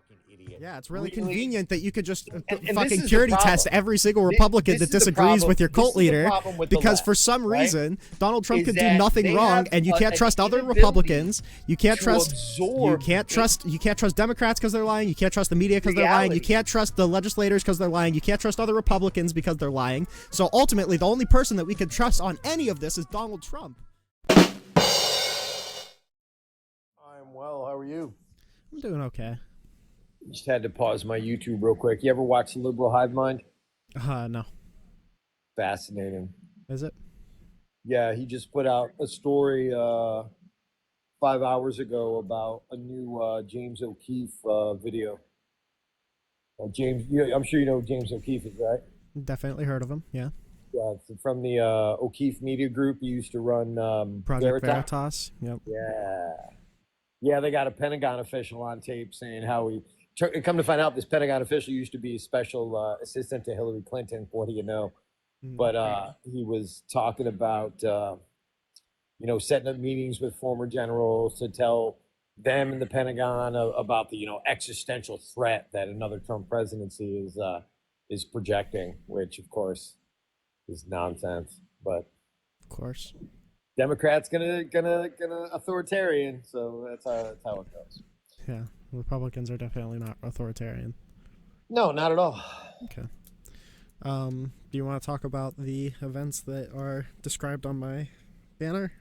fucking idiot. Yeah, it's really convenient that you could just and fucking purity test every single Republican that disagrees with your cult leader, because for some reason Donald Trump could do nothing wrong, and you can't trust other Republicans. You can't trust Democrats because they're lying. You can't trust the media because they're lying. You can't trust the legislators because they're lying. You can't trust other Republicans because they're lying. So ultimately, the only person that we can trust on any of this is Donald Trump. I'm well. How are you? I'm doing okay. Just had to pause my YouTube real quick. You ever watch The Liberal Hive Mind? No. Fascinating. Is it? Yeah, he just put out a story 5 hours ago about a new James O'Keefe video. James, I'm sure you know who James O'Keefe is, right? Definitely heard of him. Yeah. Yeah, it's from the O'Keefe Media Group. He used to run Project Veritas. Yep. Yeah, they got a Pentagon official on tape saying how he. Come to find out, this Pentagon official used to be a special assistant to Hillary Clinton. What do you know? But he was talking about, setting up meetings with former generals to tell them in the Pentagon about the, existential threat that another Trump presidency is projecting, which of course is nonsense. But of course, Democrats gonna authoritarian, so that's how it goes. Yeah, Republicans are definitely not authoritarian. No, not at all. Okay. Do you want to talk about the events that are described on my banner?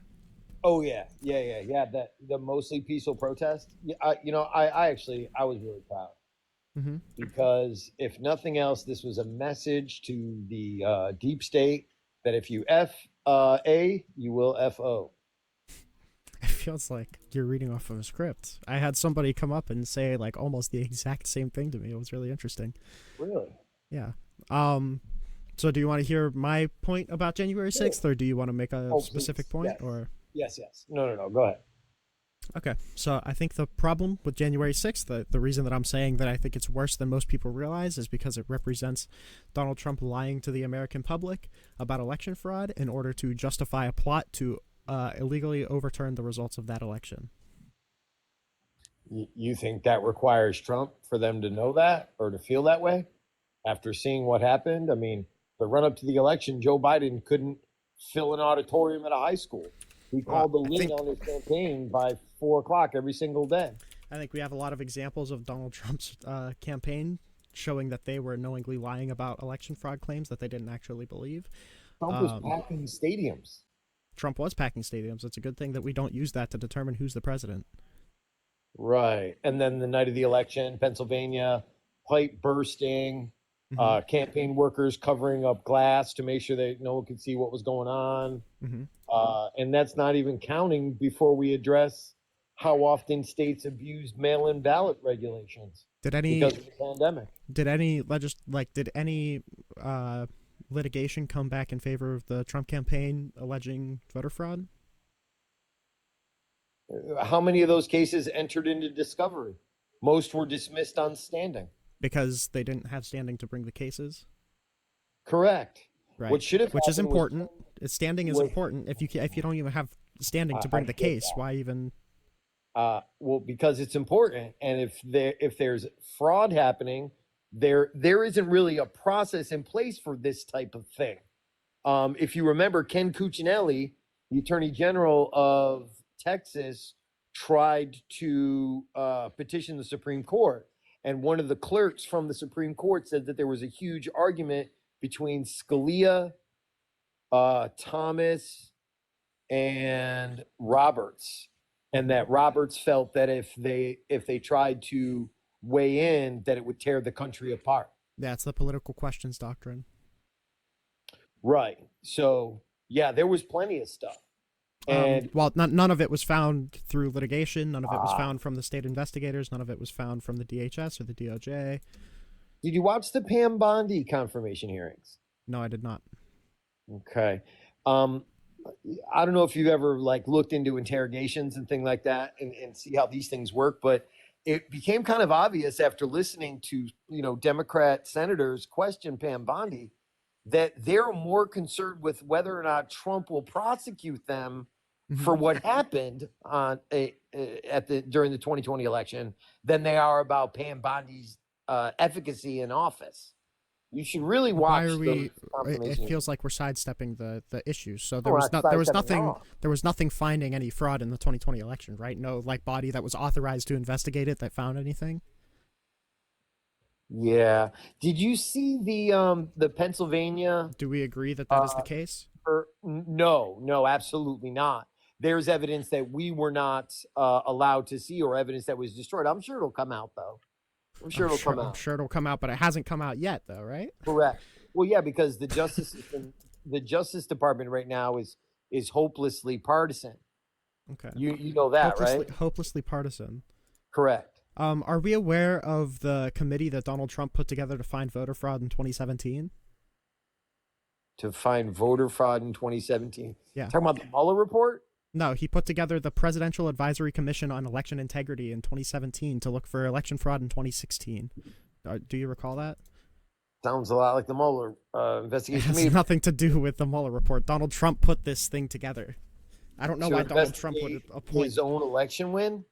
Oh yeah. The mostly peaceful protest. I was really proud because if nothing else, this was a message to the deep state that if you F A, you will FO. It feels like you're reading off of a script. I had somebody come up and say like almost the exact same thing to me. It was really interesting. Really? Yeah. So do you want to hear my point about January 6th, or do you want to make a specific point? Yes. Or Yes. No. Go ahead. Okay. So I think the problem with January 6th, the reason that I'm saying that I think it's worse than most people realize, is because it represents Donald Trump lying to the American public about election fraud in order to justify a plot to illegally overturn the results of that election. You think that requires Trump for them to know that or to feel that way after seeing what happened? I mean, the run up to the election, Joe Biden couldn't fill an auditorium at a high school. He called the lid on his campaign by 4 o'clock every single day. I think we have a lot of examples of Donald Trump's campaign showing that they were knowingly lying about election fraud claims that they didn't actually believe. Trump was packing stadiums. Trump was packing stadiums. It's a good thing that we don't use that to determine who's the president. Right. And then the night of the election, Pennsylvania, pipe bursting, campaign workers covering up glass to make sure that no one could see what was going on. And that's not even counting before we address how often states abused mail-in ballot regulations because of the pandemic. Did any litigation come back in favor of the Trump campaign alleging voter fraud? How many of those cases entered into discovery? Most were dismissed on standing. Because they didn't have standing to bring the cases? Correct. Right. What should have Which is important. Standing is important. If you don't even have standing to bring the case, why even? Well, because it's important, and if there's fraud happening, there isn't really a process in place for this type of thing. If you remember, Ken Cuccinelli, the Attorney General of Texas, tried to petition the Supreme Court, and one of the clerks from the Supreme Court said that there was a huge argument between Scalia, Thomas, and Roberts, and that Roberts felt that if they tried to weigh in, that it would tear the country apart. That's the political questions doctrine. Right. So yeah, there was plenty of stuff. And none of it was found through litigation. None of it was found from the state investigators. None of it was found from the DHS or the DOJ. Did you watch the Pam Bondi confirmation hearings? No, I did not. Okay. I don't know if you've ever looked into interrogations and things like that and see how these things work, but it became kind of obvious after listening to, Democrat senators question Pam Bondi that they're more concerned with whether or not Trump will prosecute them for what happened during the 2020 election than they are about Pam Bondi's efficacy in office. You should really watch. Why are we? It confirmation. feels like we're sidestepping the issues. So we're not sidestepping at all. there was nothing finding any fraud in the 2020 election, right? No, like, body that was authorized to investigate it that found anything. Yeah. Did you see the Pennsylvania? Do we agree that that is the case? No, absolutely not. There's evidence that we were not allowed to see, or evidence that was destroyed. I'm sure it'll come out, though. I'm sure it'll come out. I'm sure it'll come out, but it hasn't come out yet, though, right? Correct. Well, yeah, because the Justice Department right now is hopelessly partisan. Okay. You know that, right? Hopelessly partisan. Correct. Are we aware of the committee that Donald Trump put together to find voter fraud in 2017? To find voter fraud in 2017? Yeah. Talking about the Mueller report? No, he put together the Presidential Advisory Commission on Election Integrity in 2017 to look for election fraud in 2016. Do you recall that? Sounds a lot like the Mueller investigation. It has nothing to do with the Mueller report. Donald Trump put this thing together. I don't know why Donald Trump would appoint his own election win.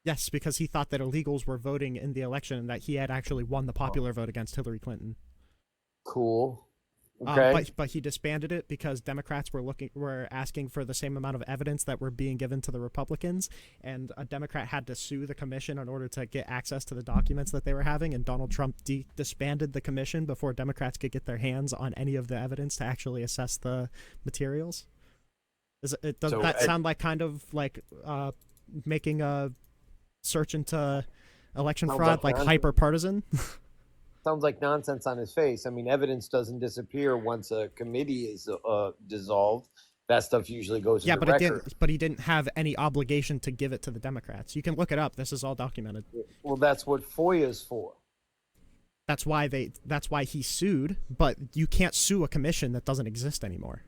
Yes, because he thought that illegals were voting in the election and that he had actually won the popular vote against Hillary Clinton. Cool. Okay. But he disbanded it because Democrats were asking for the same amount of evidence that were being given to the Republicans, and a Democrat had to sue the commission in order to get access to the documents that they were having, and Donald Trump disbanded the commission before Democrats could get their hands on any of the evidence to actually assess the materials. Does that sound like kind of like making a search into election fraud like hyper partisan? Sounds like nonsense on his face. I mean, evidence doesn't disappear once a committee is dissolved. That stuff usually goes into record. But he didn't have any obligation to give it to the Democrats. You can look it up. This is all documented. Well, that's what FOIA is for. That's why he sued, but you can't sue a commission that doesn't exist anymore.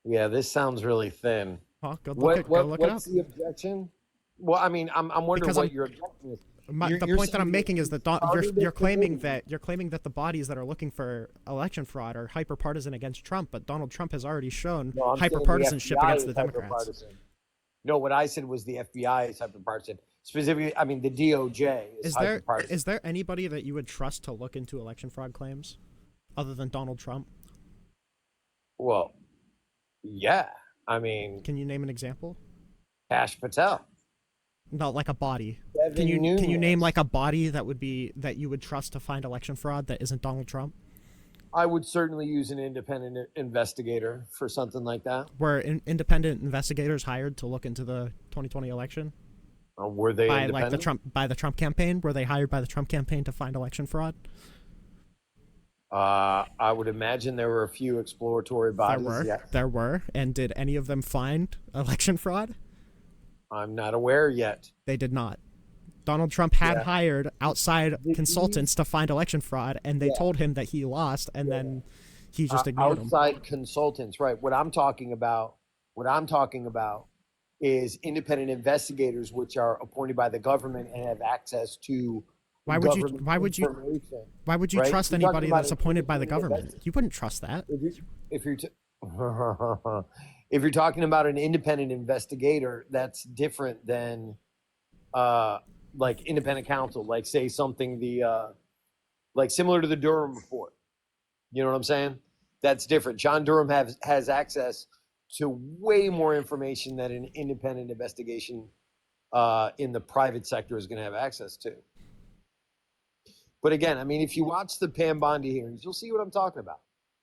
Yeah, this sounds really thin. Well, go look it up. What's the objection? Well, I mean, I'm wondering what your objection is. The point that I'm making is that you're claiming that the bodies that are looking for election fraud are hyper partisan against Trump, but Donald Trump has already shown hyper partisanship against the Democrats. No, what I said was the FBI is hyper partisan. Specifically, I mean the DOJ is hyper partisan. Is there anybody that you would trust to look into election fraud claims, other than Donald Trump? Well, yeah. I mean, can you name an example? Kash Patel. No, like a body. Can you name like a body that you would trust to find election fraud that isn't Donald Trump? I would certainly use an independent investigator for something like that. Were independent investigators hired to look into the 2020 election? Were they by the Trump campaign? Were they hired by the Trump campaign to find election fraud? I would imagine there were a few exploratory bodies. There were. And did any of them find election fraud? I'm not aware yet. They did not. Donald Trump had hired outside consultants to find election fraud, and they told him that he lost, and then he just ignored them. Outside consultants, right? What I'm talking about is independent investigators, which are appointed by the government and have access to. Why would you trust anybody that's appointed by the government? You wouldn't trust that. If you're talking about an independent investigator, that's different than like independent counsel, like say something like similar to the Durham report. You know what I'm saying? That's different. John Durham has access to way more information that an independent investigation in the private sector is going to have access to. But again, I mean, if you watch the Pam Bondi hearings, you'll see what I'm talking about.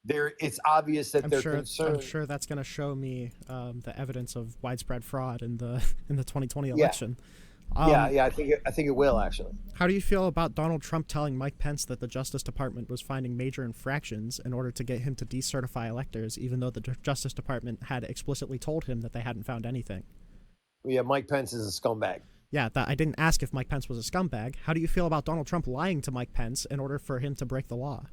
It's obvious that they're concerned. I'm sure that's going to show me the evidence of widespread fraud in the 2020 election. I think it will actually. How do you feel about Donald Trump telling Mike Pence that the Justice Department was finding major infractions in order to get him to decertify electors, even though the Justice Department had explicitly told him that they hadn't found anything? Yeah, Mike Pence is a scumbag. Yeah, I didn't ask if Mike Pence was a scumbag. How do you feel about Donald Trump lying to Mike Pence in order for him to break the law?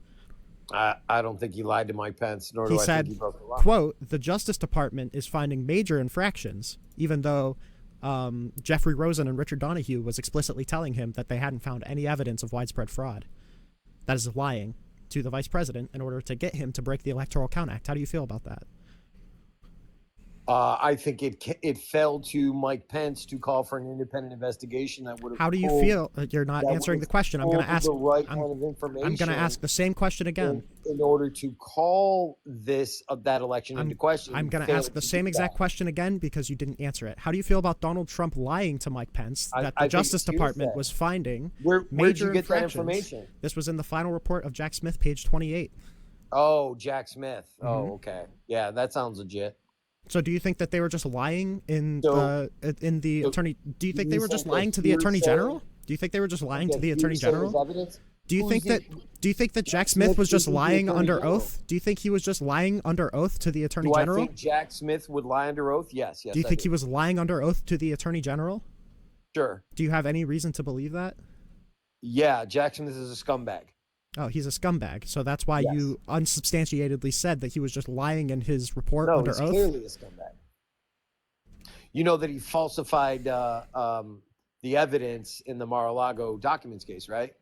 I don't think he lied to Mike Pence, nor do I think he broke the law. Quote, the Justice Department is finding major infractions, even though Jeffrey Rosen and Richard Donahue was explicitly telling him that they hadn't found any evidence of widespread fraud. That is lying to the vice president in order to get him to break the Electoral Count Act. How do you feel about that? I think it fell to Mike Pence to call for an independent investigation that would have. How do you feel? You're not answering the question. I'm going to ask the right I'm, kind of information. I'm going to ask the same question again. In order to call that election into question. I'm going to ask the same exact question again because you didn't answer it. How do you feel about Donald Trump lying to Mike Pence that the Justice Department was finding where'd you get infractions? that information? This was in the final report of Jack Smith, page 28. Oh, Jack Smith. Mm-hmm. Oh, okay. Yeah, that sounds legit. So do you think that they were just lying attorney? Do you think they were just lying to the attorney general? Do you think they were just lying to the attorney general? Do you think that Jack Smith was just lying under oath? Do you think he was just lying under oath to the attorney general? Do I think Jack Smith would lie under oath? Yes. Do you think he was lying under oath to the attorney general? Sure. Do you have any reason to believe that? Yeah, Jack Smith is a scumbag. Oh, he's a scumbag. So that's why you unsubstantiatedly said that he was just lying in his report under oath? No, he's clearly a scumbag. You know that he falsified the evidence in the Mar-a-Lago documents case, right?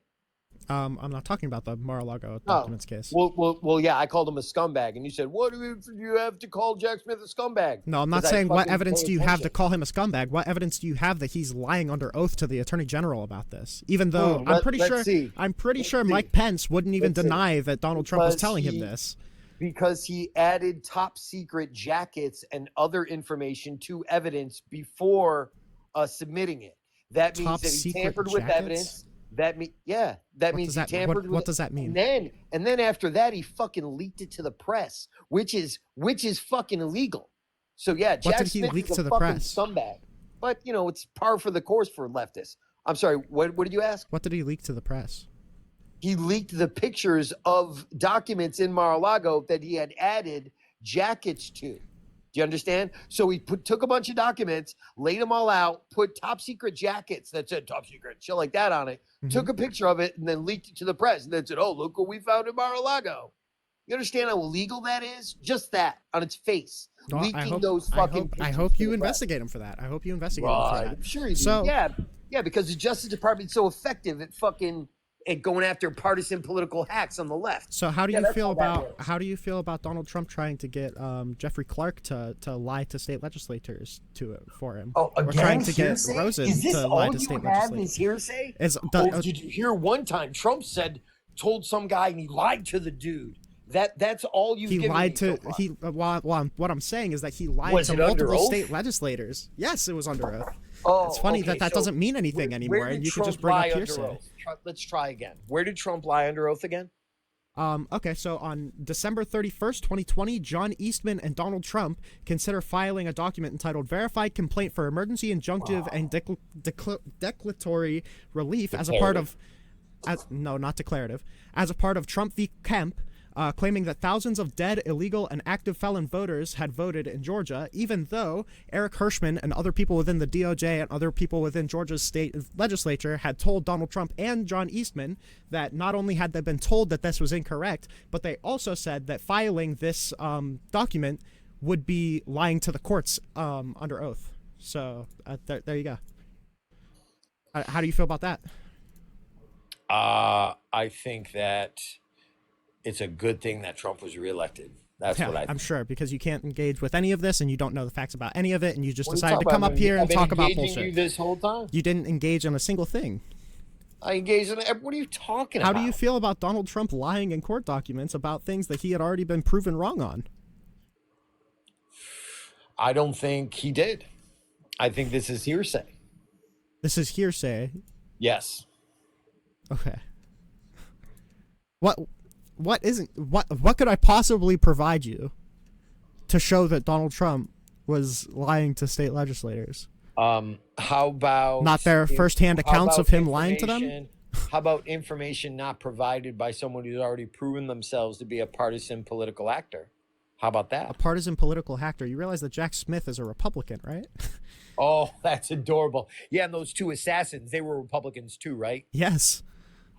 I'm not talking about the Mar-a-Lago documents case. Well, yeah, I called him a scumbag, and you said, "What do you have to call Jack Smith a scumbag?" No, I'm not saying what evidence do you have to call him a scumbag. What evidence do you have that he's lying under oath to the attorney general about this? Even though I'm pretty sure Mike Pence wouldn't even deny that Donald Trump was telling him this. Because he added top secret jackets and other information to evidence before submitting it. That means that he tampered with evidence. That means he tampered with. What does that mean? And then after that, he fucking leaked it to the press, which is fucking illegal. So yeah, Jack Smith is a fucking scumbag. But it's par for the course for leftists. I'm sorry. What did you ask? What did he leak to the press? He leaked the pictures of documents in Mar-a-Lago that he had added jackets to. Do you understand? So he took a bunch of documents, laid them all out, put top secret jackets that said top secret, shit like that on it, took a picture of it, and then leaked it to the press. And then said, "Oh, look what we found in Mar-a-Lago." You understand how illegal that is? Just that on its face. Well, leaking those fucking pictures. I hope you investigate him for that. I hope you investigate him for that. I'm sure you do. Yeah, because the Justice Department's so effective at fucking going after partisan political hacks on the left. So how do you feel about Donald Trump trying to get Jeffrey Clark to lie to state legislators for him? Oh, again, or trying to get Rosen to lie to state legislators? Is hearsay? Did you hear one time Trump told some guy and he lied to the dude? That's all you've given me so far. What I'm saying is that he lied to multiple state legislators. Yes, it was under oath. Oh, it's funny that doesn't mean anything anymore, and you can just bring up hearsay. Let's try again. Where did Trump lie under oath again? Okay, so on December 31st, 2020, John Eastman and Donald Trump consider filing a document entitled Verified Complaint for Emergency Injunctive and Declaratory Relief as a part of... no, not declarative. As a part of Trump v. Kemp, claiming that thousands of dead, illegal, and active felon voters had voted in Georgia, even though Eric Hirschman and other people within the DOJ and other people within Georgia's state legislature had told Donald Trump and John Eastman that not only had they been told that this was incorrect, but they also said that filing this document would be lying to the courts under oath. So there you go. How do you feel about that? I think that it's a good thing that Trump was reelected. That's what I think. I'm sure, because you can't engage with any of this and you don't know the facts about any of it, and you just decided to come up here and talk about bullshit. You this whole time? You didn't engage in a single thing. I engaged in what are you talking about? How do you feel about Donald Trump lying in court documents about things that he had already been proven wrong on? I don't think he did. I think this is hearsay. This is hearsay? Yes. Okay. What could I possibly provide you to show that Donald Trump was lying to state legislators? How about not their firsthand accounts of him lying to them? How about information not provided by someone who's already proven themselves to be a partisan political actor? How about that? A partisan political actor. You realize that Jack Smith is a Republican, right? Oh, that's adorable. Yeah, and those two assassins, they were Republicans too, right? Yes.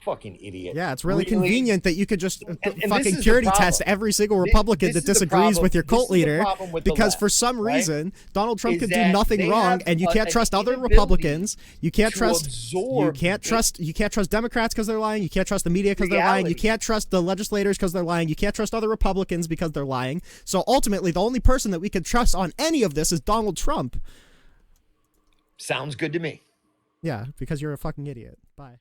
Fucking idiot. Yeah, it's really convenient that you could just and fucking this is the purity problem. test every single Republican This that is the disagrees problem. with your This cult is the leader, problem with the because left, for some right? reason Donald Trump Is could do that nothing they wrong, have and you can't an trust other inability Republicans. You can't to trust. You absorb can't trust Democrats because they're lying. You can't trust the media because they're lying. You reality. can't trust the legislators because they're lying. You can't trust other Republicans because they're lying. So ultimately, the only person that we could trust on any of this is Donald Trump. Sounds good to me. Yeah, because you're a fucking idiot. Bye.